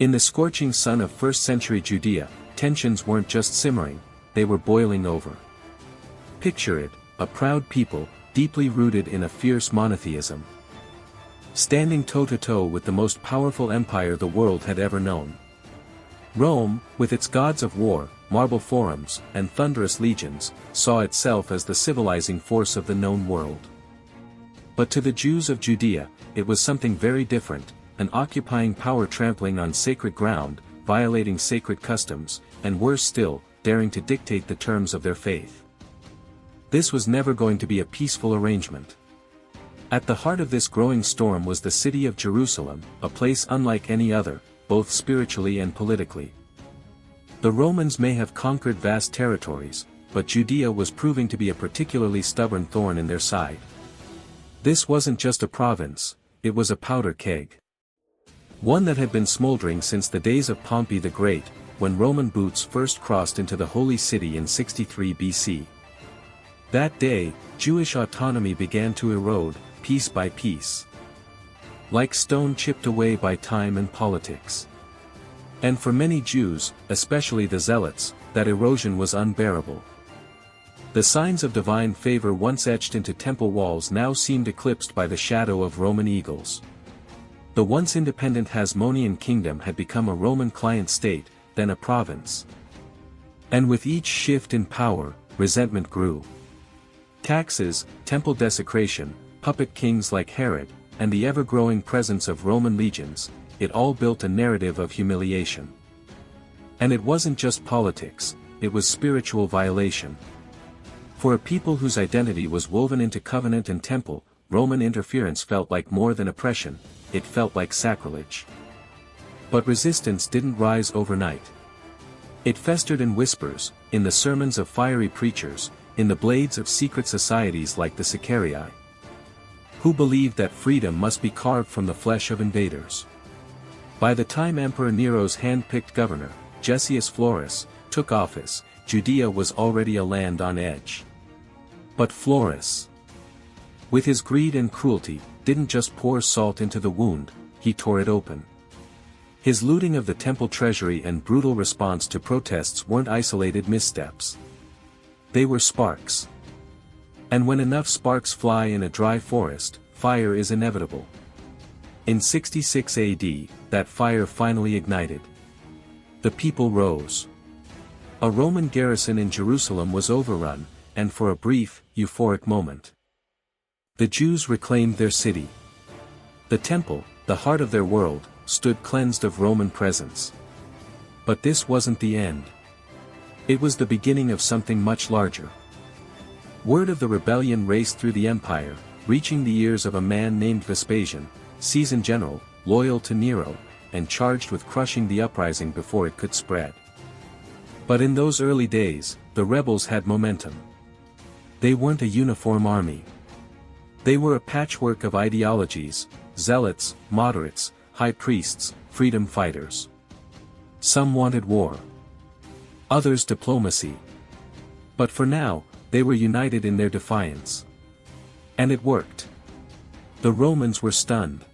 In the scorching sun of first-century Judea, tensions weren't just simmering, they were boiling over. Picture it, a proud people, deeply rooted in a fierce monotheism, standing toe-to-toe with the most powerful empire the world had ever known. Rome, with its gods of war, marble forums, and thunderous legions, saw itself as the civilizing force of the known world. But to the Jews of Judea, it was something very different, an occupying power trampling on sacred ground, violating sacred customs, and worse still, daring to dictate the terms of their faith. This was never going to be a peaceful arrangement. At the heart of this growing storm was the city of Jerusalem, a place unlike any other, both spiritually and politically. The Romans may have conquered vast territories, but Judea was proving to be a particularly stubborn thorn in their side. This wasn't just a province, it was a powder keg. One that had been smoldering since the days of Pompey the Great, when Roman boots first crossed into the Holy City in 63 BC. That day, Jewish autonomy began to erode, piece by piece, like stone chipped away by time and politics. And for many Jews, especially the Zealots, that erosion was unbearable. The signs of divine favor once etched into temple walls now seemed eclipsed by the shadow of Roman eagles. The once independent Hasmonean kingdom had become a Roman client state, then a province. And with each shift in power, resentment grew. Taxes, temple desecration, puppet kings like Herod, and the ever-growing presence of Roman legions, it all built a narrative of humiliation. And it wasn't just politics, it was spiritual violation. For a people whose identity was woven into covenant and temple, Roman interference felt like more than oppression, it felt like sacrilege. But resistance didn't rise overnight. It festered in whispers, in the sermons of fiery preachers, in the blades of secret societies like the Sicarii, who believed that freedom must be carved from the flesh of invaders. By the time Emperor Nero's hand-picked governor, Gessius Florus, took office, Judea was already a land on edge. But Florus, with his greed and cruelty, didn't just pour salt into the wound, he tore it open. His looting of the temple treasury and brutal response to protests weren't isolated missteps. They were sparks. And when enough sparks fly in a dry forest, fire is inevitable. In 66 AD, that fire finally ignited. The people rose. A Roman garrison in Jerusalem was overrun, and for a brief, euphoric moment, the Jews reclaimed their city. The temple, the heart of their world, stood cleansed of Roman presence. But this wasn't the end. It was the beginning of something much larger. Word of the rebellion raced through the empire, reaching the ears of a man named Vespasian, seasoned general, loyal to Nero, and charged with crushing the uprising before it could spread. But in those early days, the rebels had momentum. They weren't a uniform army. They were a patchwork of ideologies: zealots, moderates, high priests, freedom fighters. Some wanted war. Others diplomacy. But for now, they were united in their defiance. And it worked. The Romans were stunned.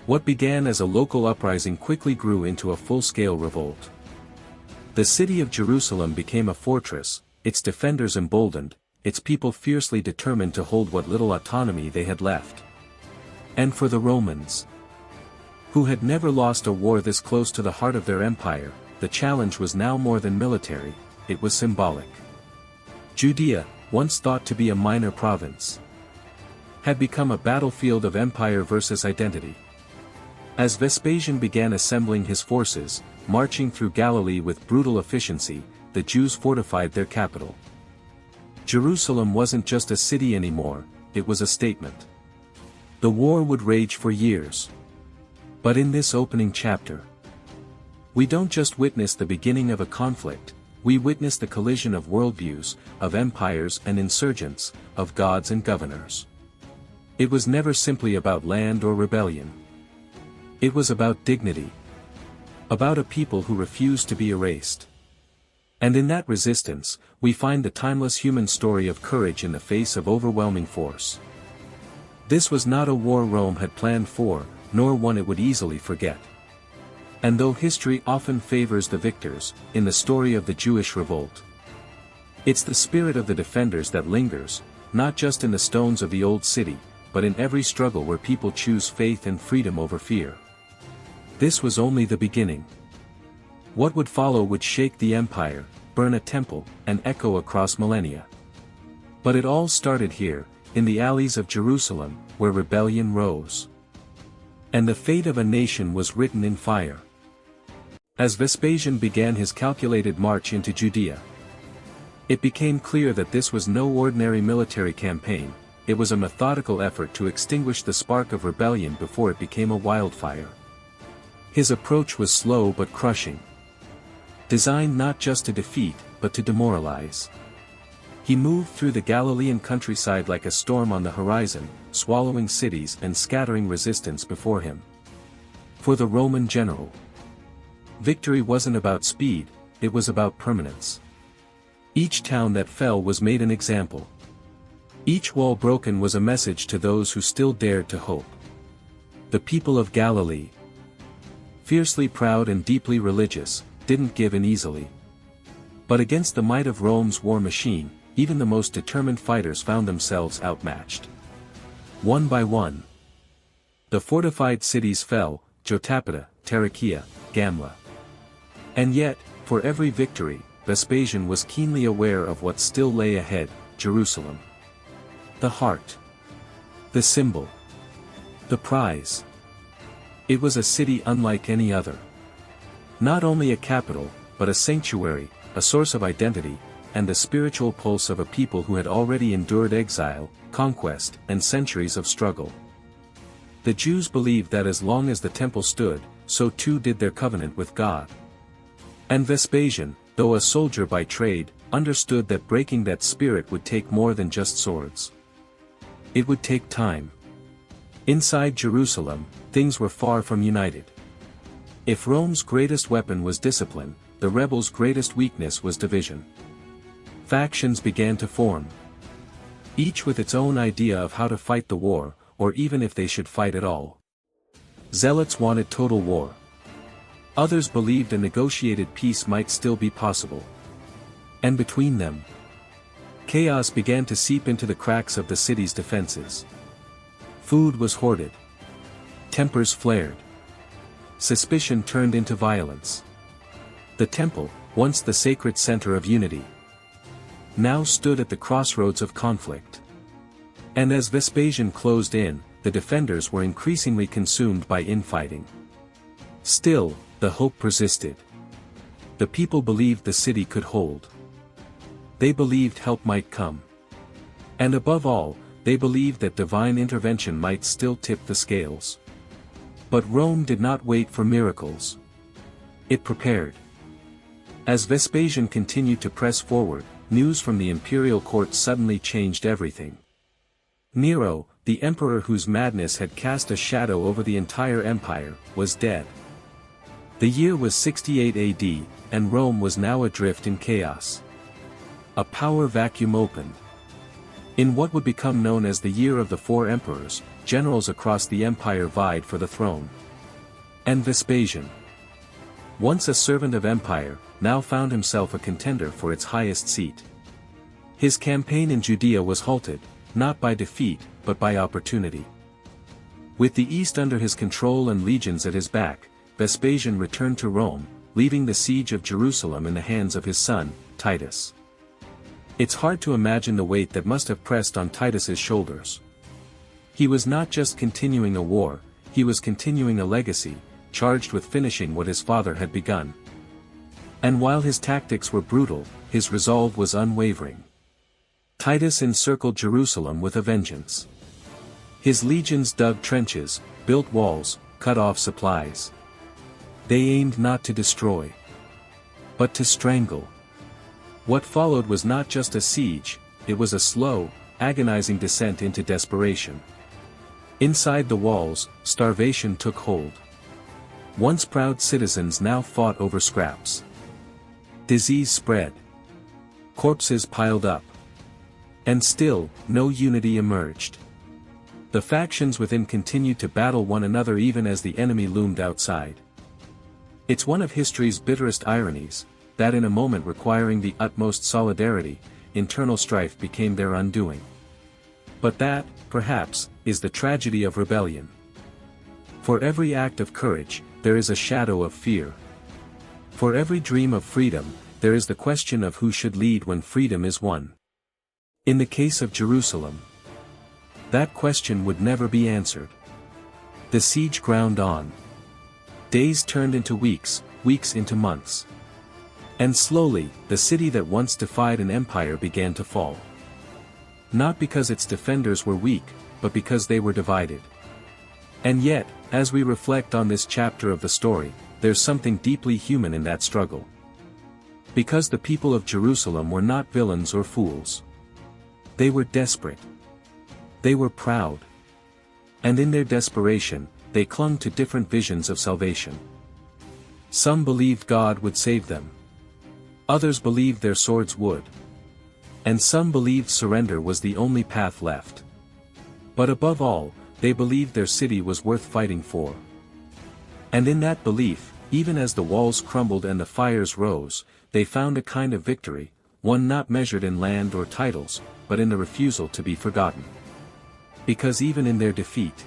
What began as a local uprising quickly grew into a full-scale revolt. The city of Jerusalem became a fortress, its defenders emboldened, its people fiercely determined to hold what little autonomy they had left. And for the Romans, who had never lost a war this close to the heart of their empire, the challenge was now more than military, it was symbolic. Judea, once thought to be a minor province, had become a battlefield of empire versus identity. As Vespasian began assembling his forces, marching through Galilee with brutal efficiency, the Jews fortified their capital. Jerusalem wasn't just a city anymore, it was a statement. The war would rage for years. But in this opening chapter, we don't just witness the beginning of a conflict, we witness the collision of worldviews, of empires and insurgents, of gods and governors. It was never simply about land or rebellion. It was about dignity. About a people who refused to be erased. And in that resistance, we find the timeless human story of courage in the face of overwhelming force. This was not a war Rome had planned for, nor one it would easily forget. And though history often favors the victors, in the story of the Jewish revolt, it's the spirit of the defenders that lingers, not just in the stones of the old city, but in every struggle where people choose faith and freedom over fear. This was only the beginning. What would follow would shake the empire, burn a temple, and echo across millennia. But it all started here, in the alleys of Jerusalem, where rebellion rose. And the fate of a nation was written in fire. As Vespasian began his calculated march into Judea, it became clear that this was no ordinary military campaign, it was a methodical effort to extinguish the spark of rebellion before it became a wildfire. His approach was slow but crushing. Designed not just to defeat, but to demoralize. He moved through the Galilean countryside like a storm on the horizon, swallowing cities and scattering resistance before him. For the Roman general, victory wasn't about speed, it was about permanence. Each town that fell was made an example. Each wall broken was a message to those who still dared to hope. The people of Galilee, fiercely proud and deeply religious, didn't give in easily. But against the might of Rome's war machine, even the most determined fighters found themselves outmatched. One by one, the fortified cities fell, Jotapata, Tarichaea, Gamla. And yet, for every victory, Vespasian was keenly aware of what still lay ahead, Jerusalem. The heart. The symbol. The prize. It was a city unlike any other. Not only a capital, but a sanctuary, a source of identity, and the spiritual pulse of a people who had already endured exile, conquest, and centuries of struggle. The Jews believed that as long as the temple stood, so too did their covenant with God. And Vespasian, though a soldier by trade, understood that breaking that spirit would take more than just swords. It would take time. Inside Jerusalem, things were far from united. If Rome's greatest weapon was discipline, the rebels' greatest weakness was division. Factions began to form. Each with its own idea of how to fight the war, or even if they should fight at all. Zealots wanted total war. Others believed a negotiated peace might still be possible. And between them, chaos began to seep into the cracks of the city's defenses. Food was hoarded. Tempers flared. Suspicion turned into violence. The temple, once the sacred center of unity, now stood at the crossroads of conflict. And as Vespasian closed in, the defenders were increasingly consumed by infighting. Still, the hope persisted. The people believed the city could hold. They believed help might come. And above all, they believed that divine intervention might still tip the scales. But Rome did not wait for miracles. It prepared. As Vespasian continued to press forward, news from the imperial court suddenly changed everything. Nero, the emperor whose madness had cast a shadow over the entire empire, was dead. The year was 68 AD, and Rome was now adrift in chaos. A power vacuum opened. In what would become known as the Year of the Four Emperors, generals across the empire vied for the throne. And Vespasian, once a servant of empire, now found himself a contender for its highest seat. His campaign in Judea was halted, not by defeat, but by opportunity. With the east under his control and legions at his back, Vespasian returned to Rome, leaving the siege of Jerusalem in the hands of his son, Titus. It's hard to imagine the weight that must have pressed on Titus's shoulders. He was not just continuing a war, he was continuing a legacy, charged with finishing what his father had begun. And while his tactics were brutal, his resolve was unwavering. Titus encircled Jerusalem with a vengeance. His legions dug trenches, built walls, cut off supplies. They aimed not to destroy, but to strangle. What followed was not just a siege, it was a slow, agonizing descent into desperation. Inside the walls, starvation took hold. Once proud citizens now fought over scraps. Disease spread. Corpses piled up. And still, no unity emerged. The factions within continued to battle one another even as the enemy loomed outside. It's one of history's bitterest ironies, that in a moment requiring the utmost solidarity, internal strife became their undoing. But that, perhaps, is the tragedy of rebellion. For every act of courage, there is a shadow of fear. For every dream of freedom, there is the question of who should lead when freedom is won. In the case of Jerusalem, that question would never be answered. The siege ground on. Days turned into weeks, weeks into months. And slowly, the city that once defied an empire began to fall. Not because its defenders were weak, but because they were divided. And yet, as we reflect on this chapter of the story, there's something deeply human in that struggle. Because the people of Jerusalem were not villains or fools. They were desperate. They were proud. And in their desperation, they clung to different visions of salvation. Some believed God would save them. Others believed their swords would. And some believed surrender was the only path left. But above all, they believed their city was worth fighting for. And in that belief, even as the walls crumbled and the fires rose, they found a kind of victory, one not measured in land or titles, but in the refusal to be forgotten. Because even in their defeat,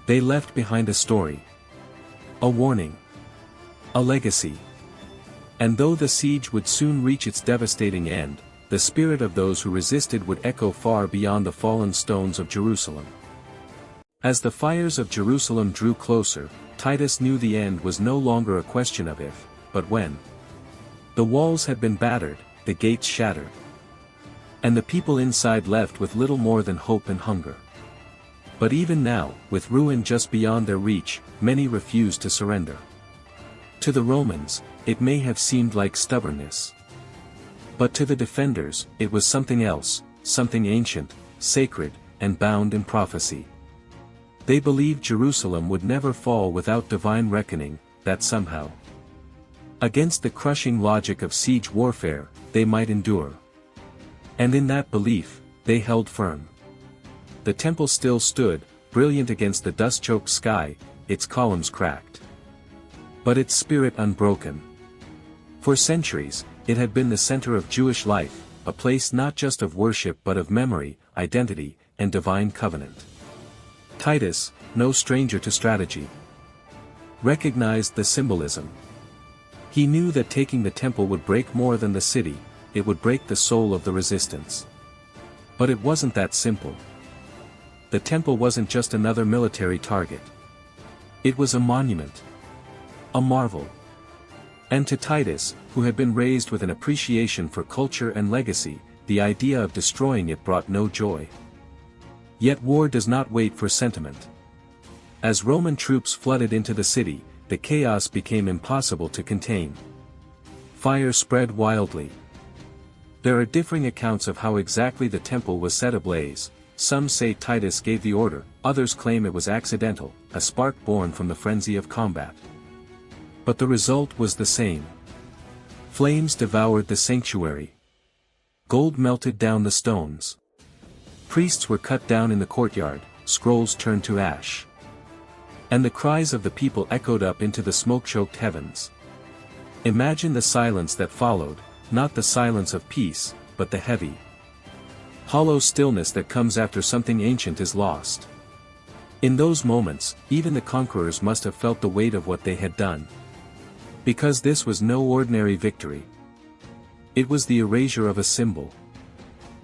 they left behind a story, a warning, a legacy. And though the siege would soon reach its devastating end, the spirit of those who resisted would echo far beyond the fallen stones of Jerusalem. As the fires of Jerusalem drew closer, Titus knew the end was no longer a question of if, but when. The walls had been battered, the gates shattered. And the people inside left with little more than hope and hunger. But even now, with ruin just beyond their reach, many refused to surrender. To the Romans, it may have seemed like stubbornness. But to the defenders, it was something else, something ancient, sacred, and bound in prophecy. They believed Jerusalem would never fall without divine reckoning, that somehow, against the crushing logic of siege warfare, they might endure. And in that belief, they held firm. The temple still stood, brilliant against the dust-choked sky, its columns cracked. But its spirit unbroken. For centuries, it had been the center of Jewish life, a place not just of worship but of memory, identity, and divine covenant. Titus, no stranger to strategy, recognized the symbolism. He knew that taking the temple would break more than the city, it would break the soul of the resistance. But it wasn't that simple. The temple wasn't just another military target. It was a monument. A marvel. And to Titus, who had been raised with an appreciation for culture and legacy, the idea of destroying it brought no joy. Yet war does not wait for sentiment. As Roman troops flooded into the city, the chaos became impossible to contain. Fire spread wildly. There are differing accounts of how exactly the temple was set ablaze. Some say Titus gave the order, others claim it was accidental, a spark born from the frenzy of combat. But the result was the same. Flames devoured the sanctuary. Gold melted down the stones. Priests were cut down in the courtyard, scrolls turned to ash. And the cries of the people echoed up into the smoke-choked heavens. Imagine the silence that followed, not the silence of peace, but the heavy, hollow stillness that comes after something ancient is lost. In those moments, even the conquerors must have felt the weight of what they had done. Because this was no ordinary victory. It was the erasure of a symbol.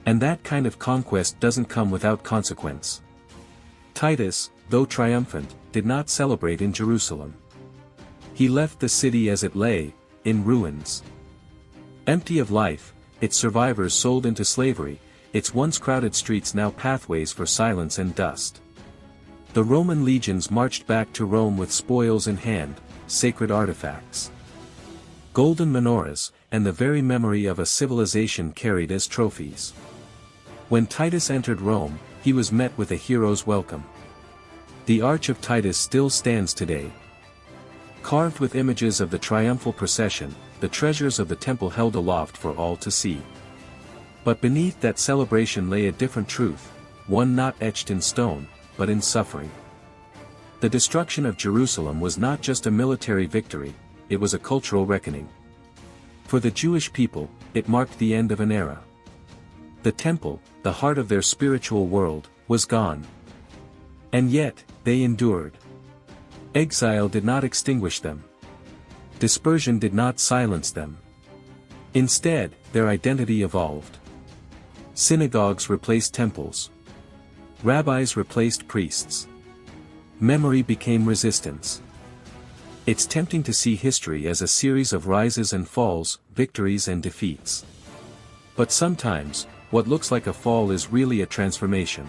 And that kind of conquest doesn't come without consequence. Titus, though triumphant, did not celebrate in Jerusalem. He left the city as it lay, in ruins. Empty of life, its survivors sold into slavery, its once crowded streets now pathways for silence and dust. The Roman legions marched back to Rome with spoils in hand, sacred artifacts, golden menorahs, and the very memory of a civilization carried as trophies. When Titus entered Rome, he was met with a hero's welcome. The Arch of Titus still stands today. Carved with images of the triumphal procession, the treasures of the temple held aloft for all to see. But beneath that celebration lay a different truth, one not etched in stone, but in suffering. The destruction of Jerusalem was not just a military victory, it was a cultural reckoning. For the Jewish people, it marked the end of an era. The temple, the heart of their spiritual world, was gone. And yet, they endured. Exile did not extinguish them. Dispersion did not silence them. Instead, their identity evolved. Synagogues replaced temples. Rabbis replaced priests. Memory became resistance. It's tempting to see history as a series of rises and falls, victories and defeats. But sometimes, what looks like a fall is really a transformation.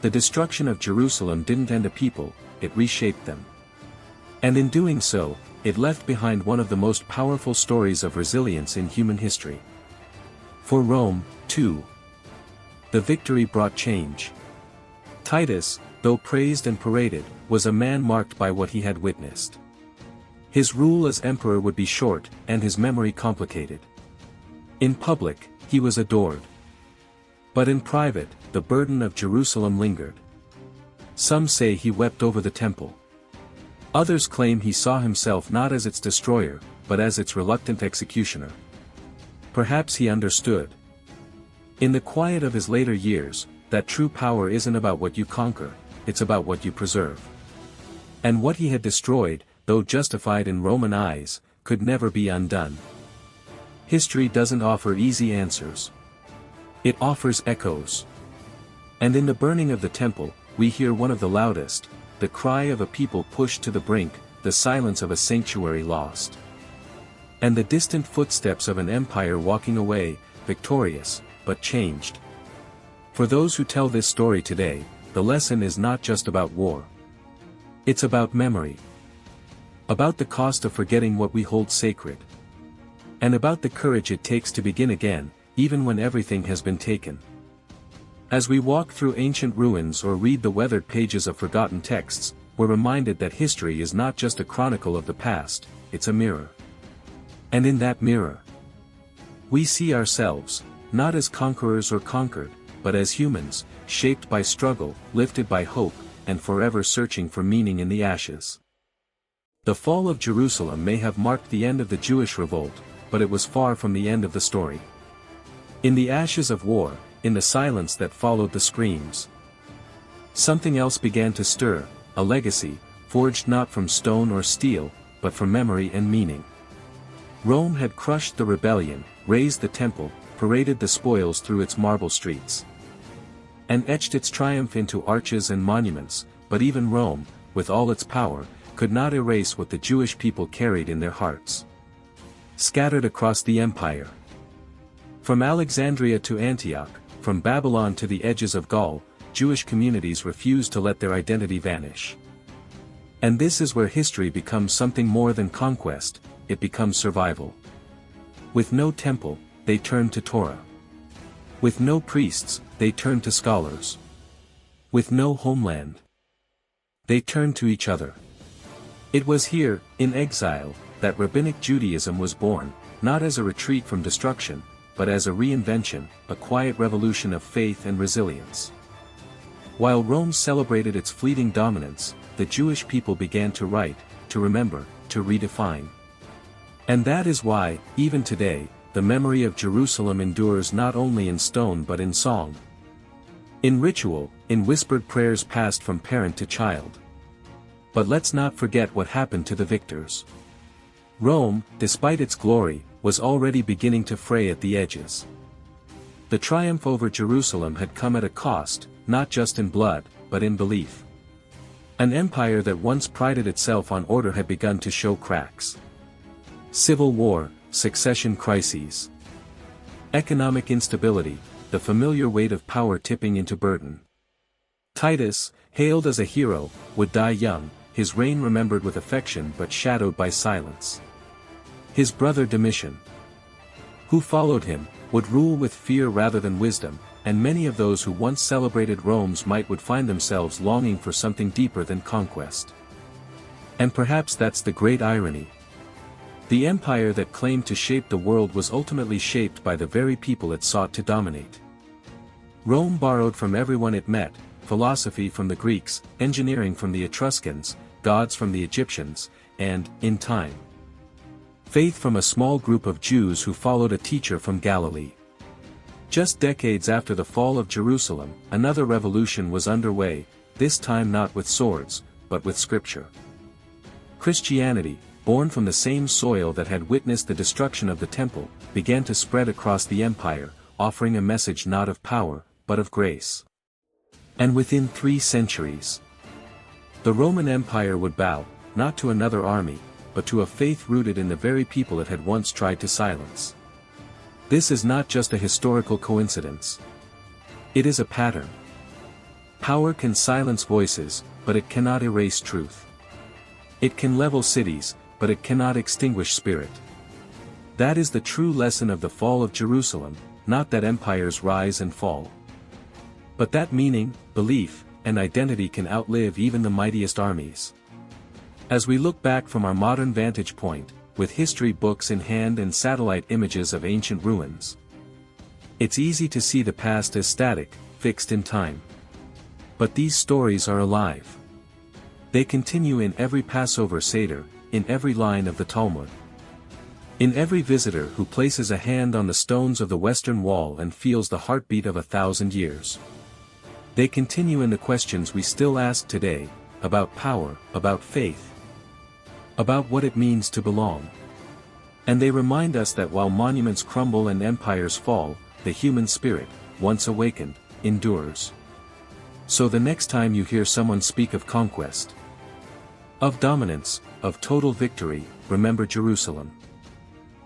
The destruction of Jerusalem didn't end a people, it reshaped them. And in doing so, it left behind one of the most powerful stories of resilience in human history. For Rome, too, the victory brought change. Titus, though praised and paraded, was a man marked by what he had witnessed. His rule as emperor would be short, and his memory complicated. In public, he was adored. But in private, the burden of Jerusalem lingered. Some say he wept over the temple. Others claim he saw himself not as its destroyer, but as its reluctant executioner. Perhaps he understood, in the quiet of his later years, that true power isn't about what you conquer, it's about what you preserve. And what he had destroyed, though justified in Roman eyes, could never be undone. History doesn't offer easy answers. It offers echoes. And in the burning of the temple, we hear one of the loudest, the cry of a people pushed to the brink, the silence of a sanctuary lost. And the distant footsteps of an empire walking away, victorious, but changed. For those who tell this story today, the lesson is not just about war. It's about memory. About the cost of forgetting what we hold sacred. And about the courage it takes to begin again, even when everything has been taken. As we walk through ancient ruins or read the weathered pages of forgotten texts, we're reminded that history is not just a chronicle of the past, it's a mirror. And in that mirror, we see ourselves, not as conquerors or conquered, but as humans, shaped by struggle, lifted by hope, and forever searching for meaning in the ashes. The fall of Jerusalem may have marked the end of the Jewish revolt, but it was far from the end of the story. In the ashes of war, in the silence that followed the screams, something else began to stir, a legacy, forged not from stone or steel, but from memory and meaning. Rome had crushed the rebellion, razed the temple, paraded the spoils through its marble streets, and etched its triumph into arches and monuments, but even Rome, with all its power, could not erase what the Jewish people carried in their hearts. Scattered across the empire. From Alexandria to Antioch, from Babylon to the edges of Gaul, Jewish communities refused to let their identity vanish. And this is where history becomes something more than conquest, it becomes survival. With no temple, they turned to Torah. With no priests, they turned to scholars. With no homeland, they turned to each other. It was here, in exile, that Rabbinic Judaism was born, not as a retreat from destruction, but as a reinvention, a quiet revolution of faith and resilience. While Rome celebrated its fleeting dominance, the Jewish people began to write, to remember, to redefine. And that is why, even today, the memory of Jerusalem endures not only in stone but in song. In ritual, in whispered prayers passed from parent to child. But let's not forget what happened to the victors. Rome, despite its glory, was already beginning to fray at the edges. The triumph over Jerusalem had come at a cost, not just in blood, but in belief. An empire that once prided itself on order had begun to show cracks. Civil war, succession crises, economic instability, the familiar weight of power tipping into burden. Titus, hailed as a hero, would die young, his reign remembered with affection but shadowed by silence. His brother Domitian, who followed him, would rule with fear rather than wisdom, and many of those who once celebrated Rome's might would find themselves longing for something deeper than conquest. And perhaps that's the great irony. The empire that claimed to shape the world was ultimately shaped by the very people it sought to dominate. Rome borrowed from everyone it met, philosophy from the Greeks, engineering from the Etruscans, gods from the Egyptians, and, in time, Faith from a small group of Jews who followed a teacher from Galilee. Just decades after the fall of Jerusalem, another revolution was underway, this time not with swords, but with scripture. Christianity, born from the same soil that had witnessed the destruction of the temple, began to spread across the empire, offering a message not of power, but of grace. And within 3 centuries, the Roman Empire would bow, not to another army, but to a faith rooted in the very people it had once tried to silence. This is not just a historical coincidence. It is a pattern. Power can silence voices, but it cannot erase truth. It can level cities, but it cannot extinguish spirit. That is the true lesson of the fall of Jerusalem, not that empires rise and fall, but that meaning, belief, and identity can outlive even the mightiest armies. As we look back from our modern vantage point, with history books in hand and satellite images of ancient ruins, it's easy to see the past as static, fixed in time. But these stories are alive. They continue in every Passover Seder, in every line of the Talmud, in every visitor who places a hand on the stones of the Western Wall and feels the heartbeat of 1,000 years. They continue in the questions we still ask today, about power, about faith, about what it means to belong. And they remind us that while monuments crumble and empires fall, the human spirit, once awakened, endures. So the next time you hear someone speak of conquest, of dominance, of total victory, remember Jerusalem.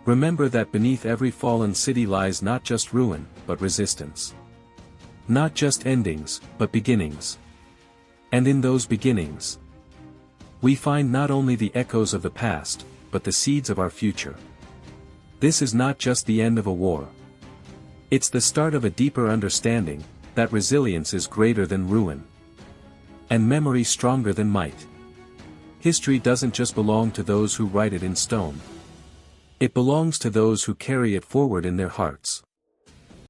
Remember that beneath every fallen city lies not just ruin, but resistance. Not just endings, but beginnings. And in those beginnings, we find not only the echoes of the past, but the seeds of our future. This is not just the end of a war. It's the start of a deeper understanding, that resilience is greater than ruin, and memory stronger than might. History doesn't just belong to those who write it in stone. It belongs to those who carry it forward in their hearts.